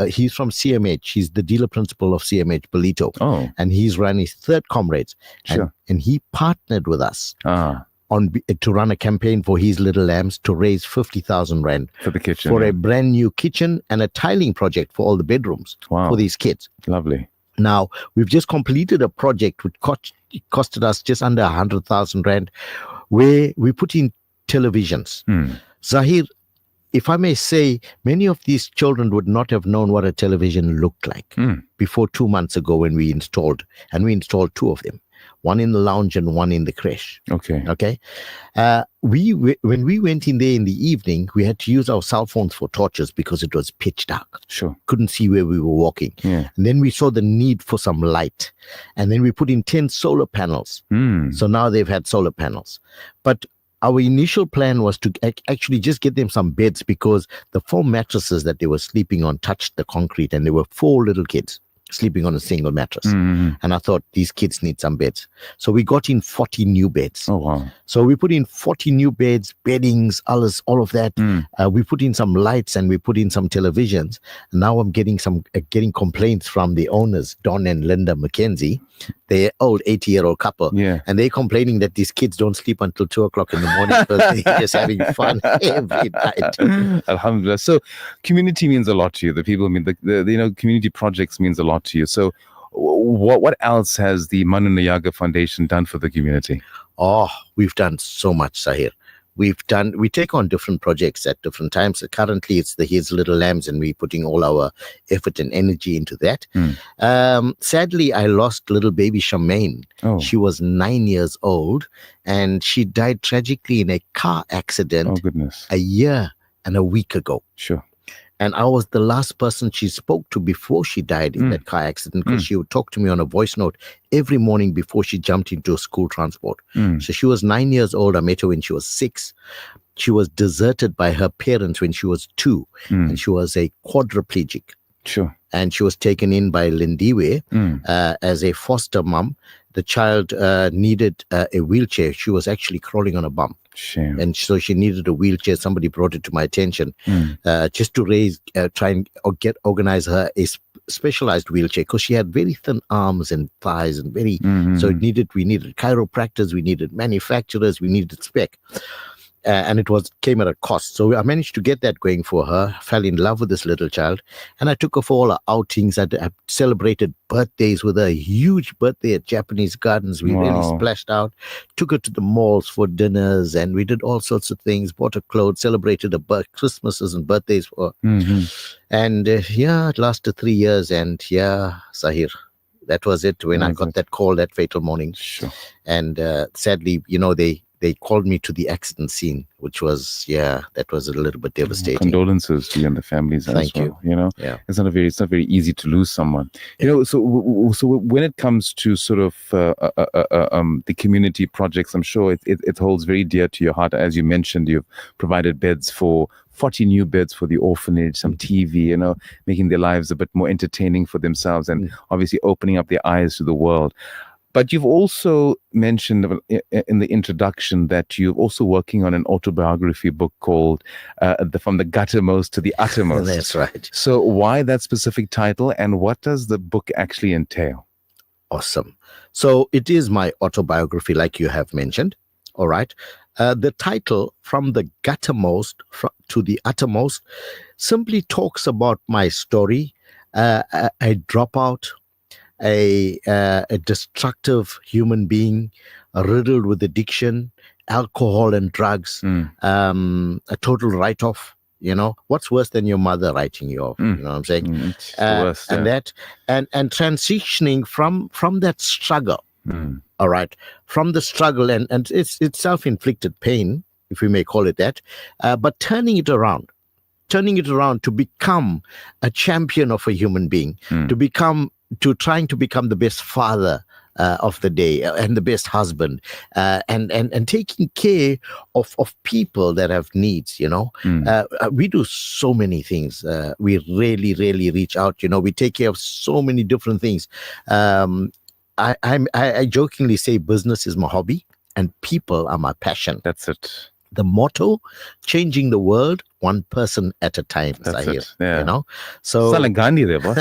Speaker 4: he's from CMH. He's the dealer principal of CMH Belito.
Speaker 3: Oh.
Speaker 4: And he's run his third Comrades.
Speaker 3: Sure.
Speaker 4: And he partnered with us. To run a campaign for His Little Lambs to raise 50,000 rand
Speaker 3: for the kitchen,
Speaker 4: for a brand new kitchen and a tiling project for all the bedrooms for these kids.
Speaker 3: Lovely.
Speaker 4: Now, we've just completed a project which costed us just under 100,000 rand, where we put in televisions. Zahir, if I may say, many of these children would not have known what a television looked like before 2 months ago when we installed two of them. One in the lounge and one in the creche.
Speaker 3: Okay.
Speaker 4: When we went in there in the evening, we had to use our cell phones for torches because it was pitch dark.
Speaker 3: Sure.
Speaker 4: Couldn't see where we were walking.
Speaker 3: Yeah.
Speaker 4: And then we saw the need for some light. And then we put in 10 solar panels. So now they've had solar panels. But our initial plan was to actually just get them some beds because the 4 mattresses that they were sleeping on touched the concrete, and there were 4 little kids sleeping on a single mattress. And I thought, these kids need some beds. So we got in 40 new beds.
Speaker 3: Oh, wow.
Speaker 4: So we put in 40 new beds, beddings, all of that. We put in some lights and we put in some televisions. And now I'm getting complaints from the owners, Don and Linda McKenzie. They're old 80-year-old couple.
Speaker 3: Yeah.
Speaker 4: And they're complaining that these kids don't sleep until 2 o'clock in the morning because they're just having fun every night.
Speaker 3: Alhamdulillah. So community means a lot to you. The people mean the community projects means a lot to you. So what else has the Manu Nayaga Foundation done for the community?
Speaker 4: Oh, we've done so much, Sahir. We take on different projects at different times. So currently, it's the His Little Lambs, and we're putting all our effort and energy into that. Sadly, I lost little baby Charmaine.
Speaker 3: Oh.
Speaker 4: She was 9 years old, and she died tragically in a car accident.
Speaker 3: Oh, goodness.
Speaker 4: A year and a week ago.
Speaker 3: Sure.
Speaker 4: And I was the last person she spoke to before she died in that car accident, because she would talk to me on a voice note every morning before she jumped into a school transport. So she was 9 years old. I met her when she was 6. She was deserted by her parents when she was 2, and she was a quadriplegic.
Speaker 3: Sure.
Speaker 4: And she was taken in by Lindiwe as a foster mom. The child needed a wheelchair. She was actually crawling on a bum.
Speaker 3: Shame.
Speaker 4: And so she needed a wheelchair. Somebody brought it to my attention just to try and organize her a specialized wheelchair, because she had very thin arms and thighs and very, so we needed chiropractors, we needed manufacturers, we needed spec. And it came at a cost. So I managed to get that going for her, fell in love with this little child, and I took her for all her outings. I celebrated birthdays with her, a huge birthday at Japanese Gardens. We really splashed out, took her to the malls for dinners, and we did all sorts of things, bought her clothes, celebrated her Christmases and birthdays for her. And it lasted 3 years, and Sahir, that was it when I got that call that fatal morning.
Speaker 3: Sure.
Speaker 4: And sadly, they called me to the accident scene, which was, that was a little bit devastating.
Speaker 3: Condolences to you and the families.
Speaker 4: Thank you.
Speaker 3: It's not very easy to lose someone. So when it comes to sort of the community projects, I'm sure it holds very dear to your heart. As you mentioned, you've provided beds for 40 new beds for the orphanage, some TV, making their lives a bit more entertaining for themselves, and obviously opening up their eyes to the world. But you've also mentioned in the introduction that you're also working on an autobiography book called From the Guttermost to the Uttermost.
Speaker 4: That's right.
Speaker 3: So why that specific title, and what does the book actually entail?
Speaker 4: Awesome. So it is my autobiography, like you have mentioned. All right. The title, From the Guttermost to the Uttermost, simply talks about my story, a dropout, a destructive human being, riddled with addiction, alcohol and drugs, a total write-off. What's worse than your mother writing you off? You know what I'm saying?
Speaker 3: It's the worst,
Speaker 4: and transitioning from that struggle, All right, from the struggle, and it's self-inflicted pain, if we may call it that, but turning it around to become a champion of a human being, to trying to become the best father of the day and the best husband, and taking care of people that have needs. We do so many things. We really reach out. We take care of so many different things. I jokingly say business is my hobby and people are my passion.
Speaker 3: That's it.
Speaker 4: The motto, changing the world one person at a time.
Speaker 3: That's
Speaker 4: Zahir,
Speaker 3: it. Yeah.
Speaker 4: So
Speaker 3: It's not like Gandhi there, boss.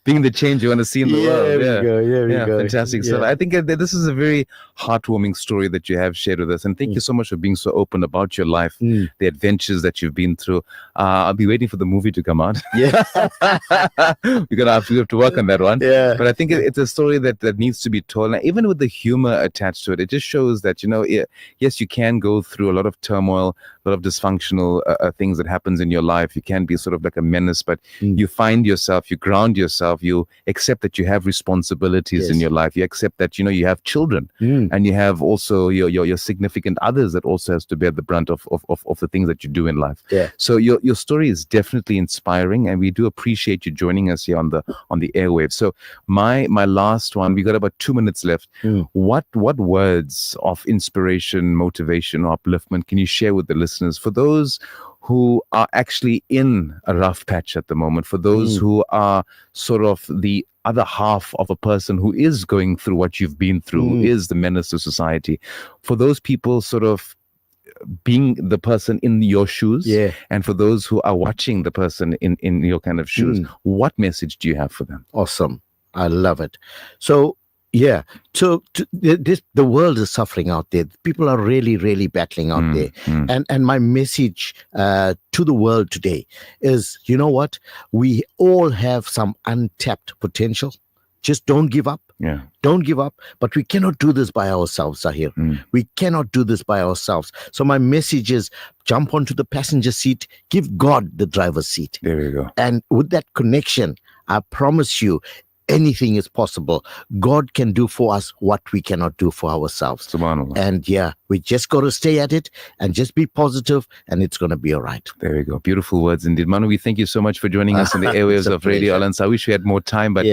Speaker 3: Being the change you want to see in the world.
Speaker 4: There we go.
Speaker 3: Fantastic. So
Speaker 4: Yeah.
Speaker 3: I think that this is a very heartwarming story that you have shared with us. And thank you so much for being so open about your life, the adventures that you've been through. I'll be waiting for the movie to come out.
Speaker 4: Yeah.
Speaker 3: We have to work on that one.
Speaker 4: Yeah.
Speaker 3: But I think it's a story that needs to be told. And even with the humor attached to it, it just shows that, yes, you can go through a lot of turmoil, a lot of dysfunctional things that happens in your life. You can be sort of like a menace, but you find yourself, you ground yourself, you accept that you have responsibilities in your life. You accept that, you have children and you have also your significant others that also has to bear the brunt of the things that you do in life.
Speaker 4: Yeah.
Speaker 3: So your story is definitely inspiring, and we do appreciate you joining us here on the airwaves. So my last one, we got about 2 minutes left. What words of inspiration, motivation, or upliftment can you share with the listeners for those who are actually in a rough patch at the moment, for those who are sort of the other half of a person who is going through what you've been through, who is the menace to society, for those people sort of being the person in your shoes, and for those who are watching the person in your kind of shoes, what message do you have for them?
Speaker 4: Awesome. I love it. So the world is suffering out there. People are really battling out there. And my message to the world today is, you know what? We all have some untapped potential. Just don't give up.
Speaker 3: Yeah.
Speaker 4: Don't give up. But we cannot do this by ourselves, Zahir. We cannot do this by ourselves. So my message is, jump onto the passenger seat, give God the driver's seat.
Speaker 3: There you go.
Speaker 4: And with that connection, I promise you, anything is possible. God can do for us what we cannot do for ourselves.
Speaker 3: Subhanallah.
Speaker 4: And we just got to stay at it and just be positive, and it's going to be all right.
Speaker 3: There you go. Beautiful words indeed. Manu, we thank you so much for joining us in the airwaves of Radio Al Ansar. I wish we had more time, but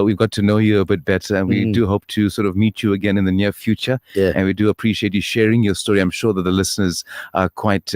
Speaker 3: we've got to know you a bit better, and we do hope to sort of meet you again in the near future. And we do appreciate you sharing your story. I'm sure that the listeners are quite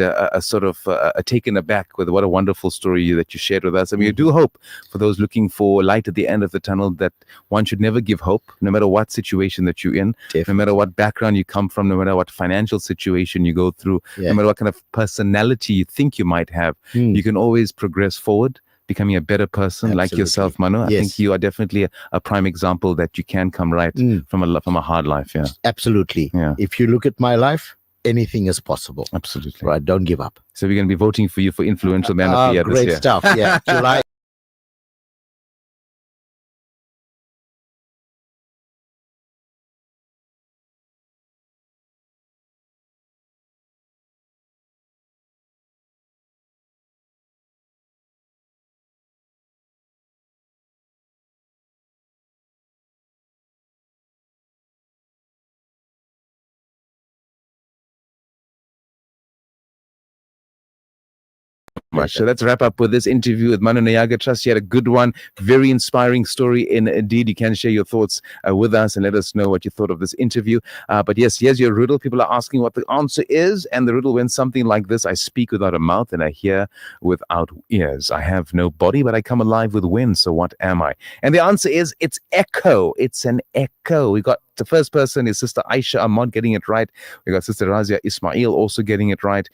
Speaker 3: taken aback with what a wonderful story that you shared with us. And we do hope for those looking for light at the end of the tunnel that one should never give hope, no matter what situation that you're in, no matter what background you come from, no matter what financial situation you go through, no matter what kind of personality you think you might have, you can always progress forward, becoming a better person. Like yourself, Manu. I think you are definitely a prime example that you can come right from a hard life. Yeah,
Speaker 4: absolutely.
Speaker 3: Yeah.
Speaker 4: If you look at my life, anything is possible.
Speaker 3: Absolutely.
Speaker 4: Right. Don't give up.
Speaker 3: So we're going to be voting for you for Influential Man of the Year this year.
Speaker 4: Great stuff. Yeah. July.
Speaker 3: Much. So let's wrap up with this interview with Manu Nyaga. Trust you had a good one. Very inspiring story indeed. You can share your thoughts with us and let us know what you thought of this interview. But yes, here's your riddle. People are asking what the answer is, and the riddle went something like this: I speak without a mouth and I hear without ears. I have no body, but I come alive with wind. So what am I? And the answer is, it's echo. It's an echo. We got the first person is Sister Aisha Ahmad getting it right. We got Sister Razia Ismail also getting it right.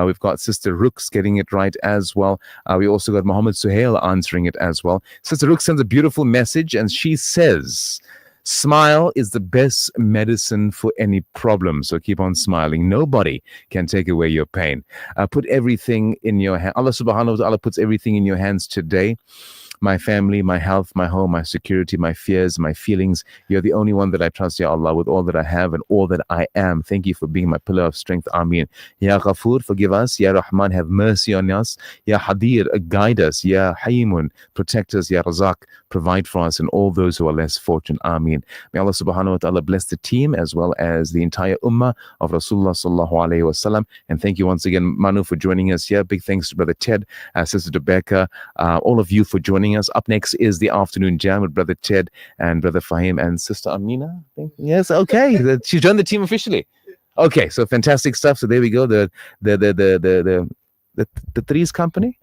Speaker 3: We've got Sister Rooks getting it right as well. We also got Muhammad Suhail answering it as well. Sister Rooks sends a beautiful message, and she says, smile is the best medicine for any problem. So keep on smiling. Nobody can take away your pain. Put everything in your hand. Allah subhanahu wa ta'ala puts everything in your hands today. my family, my health, my home, my security, my fears, my feelings. You're the only one that I trust, Ya Allah, with all that I have and all that I am. Thank you for being my pillar of strength. Ameen. Ya Ghafoor, forgive us. Ya Rahman, have mercy on us. Ya Hadir, guide us. Ya Haymun, protect us. Ya Razak, provide for us and all those who are less fortunate. Ameen. May Allah subhanahu wa ta'ala bless the team as well as the entire ummah of Rasulullah sallallahu alayhi wa sallam. And thank you once again, Manu, for joining us here. Big thanks to Brother Ted, Sister Rebecca, all of you for joining us. Up next is the afternoon jam with Brother Ted and Brother Fahim and Sister Amina. I think. Yes, okay. She joined the team officially. Okay, so fantastic stuff. So there we go. The Threes Company.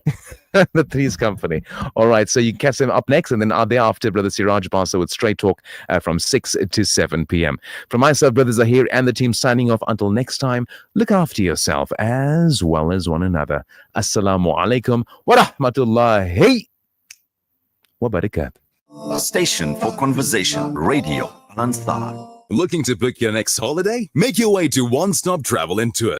Speaker 3: The Threes Company. All right, so you can catch them up next, and then thereafter, Brother Siraj Basa with Straight Talk from 6 to 7 p.m. From myself, Brother Zahir, and the team signing off until next time. Look after yourself as well as one another. Assalamu alaikum wa rahmatullahi wa barakatuh.
Speaker 9: A station for conversation, Radio Al Ansar.
Speaker 10: Looking to book your next holiday? Make your way to One Stop Travel and Tour.